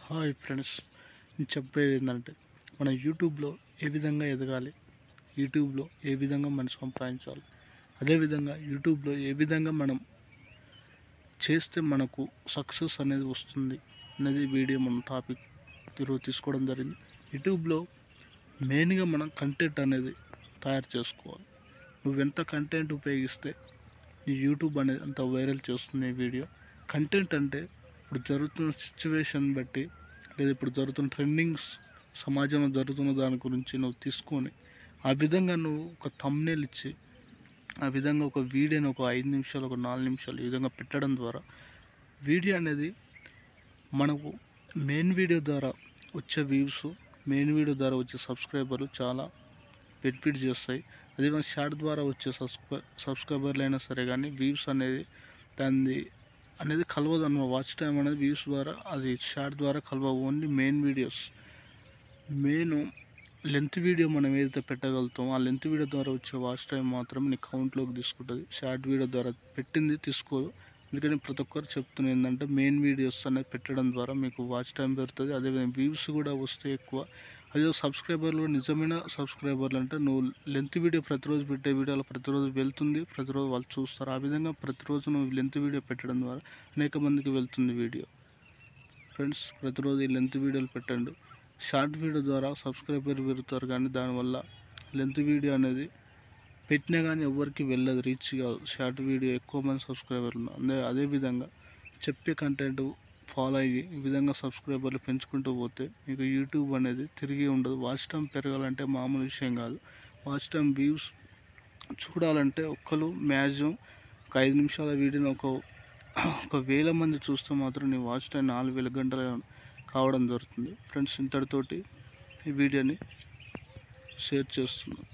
Hi friends, నేను చెప్పేది ఏంటంటే మన యూట్యూబ్లో ఏ విధంగా ఎదగాలి, యూట్యూబ్లో ఏ విధంగా మనం సంపాదించాలి, అదేవిధంగా యూట్యూబ్లో ఏ విధంగా మనం చేస్తే మనకు సక్సెస్ అనేది వస్తుంది అనేది వీడియో మన టాపిక్ ఈరోజు తీసుకోవడం జరిగింది. యూట్యూబ్లో మెయిన్గా మనం కంటెంట్ అనేది తయారు చేసుకోవాలి. నువ్వెంత కంటెంట్ ఉపయోగిస్తే ఈ యూట్యూబ్ అనేది అంత వైరల్ చేస్తుంది ఈ వీడియో. కంటెంట్ అంటే ఇప్పుడు జరుగుతున్న సిచ్యువేషన్ బట్టి, లేదా ఇప్పుడు జరుగుతున్న ట్రెండింగ్స్, సమాజంలో జరుగుతున్న దాని గురించి నువ్వు తీసుకొని ఆ విధంగా నువ్వు ఒక థంబ్నెయిల్ ఇచ్చి ఆ విధంగా ఒక వీడియోని ఒక 5 నిమిషాలు, ఒక 4 నిమిషాలు ఈ విధంగా పెట్టడం ద్వారా వీడియో అనేది మనకు మెయిన్ వీడియో ద్వారా వచ్చే వ్యూస్, మెయిన్ వీడియో ద్వారా వచ్చే సబ్స్క్రైబర్లు చాలా బెనిఫిట్ చేస్తాయి. అదేవిధంగా షార్ట్ ద్వారా వచ్చే సబ్స్క్రైబర్లు అయినా సరే కానీ వ్యూస్ అనేది కలవదు అన్నమాట. వాచ్ టైం అనేది వ్యూస్ ద్వారా, అది షార్ట్ ద్వారా కలవవు. Only main videos, length video మనం ఏదైతే పెట్టగలుగుతామో ఆ లెంత్ వీడియో ద్వారా వచ్చే వాచ్ టైం మాత్రం నీ కౌంట్లోకి తీసుకుంటుంది. షార్ట్ వీడియో ద్వారా పెట్టింది తీసుకోదు. అందుకని ప్రతి ఒక్కరు చెప్తున్నా ఏంటంటే మెయిన్ వీడియోస్ అనేది పెట్టడం ద్వారా మీకు వాచ్ టైం పెరుగుతుంది. అదేవిధంగా వ్యూస్ కూడా వస్తాయి ఎక్కువ. అదే సబ్స్క్రైబర్లు, నిజమైన సబ్స్క్రైబర్లు అంటే నువ్వు లెంత్ వీడియో ప్రతిరోజు పెట్టే వీడియోలో ప్రతిరోజు వెళ్తుంది, ప్రతిరోజు వాళ్ళు చూస్తారు. ఆ విధంగా ప్రతిరోజు నువ్వు లెంత్ వీడియో పెట్టడం ద్వారా అనేక మందికి వెళ్తుంది వీడియో. ఫ్రెండ్స్, ప్రతిరోజు ఈ లెంత్ వీడియోలు పెట్టండి. షార్ట్ వీడియో ద్వారా సబ్స్క్రైబర్ పెరుగుతారు, కానీ దానివల్ల లెంత్ వీడియో అనేది పెట్టినా కానీ ఎవరికి వెళ్ళదు, రీచ్ కాదు. షార్ట్ వీడియో ఎక్కువ మంది సబ్స్క్రైబర్లు అదేవిధంగా చెప్పే కంటెంట్ ఫాలో అయ్యి ఈ విధంగా సబ్స్క్రైబర్లు పెంచుకుంటూ పోతే మీకు యూట్యూబ్ అనేది తిరిగి ఉండదు. వాచ్ టైం పెరగాలంటే మామూలు విషయం కాదు. వాచ్ టైం వ్యూస్ చూడాలంటే ఒక్కరు మ్యాక్సిమం ఒక 5 నిమిషాల వీడియోని ఒక 1000 మంది చూస్తే మాత్రం నీ వాచ్ టైం 4000 గంటలు కావడం జరుగుతుంది. ఫ్రెండ్స్, ఇంతటితోటి ఈ వీడియోని షేర్ చేస్తున్నాను.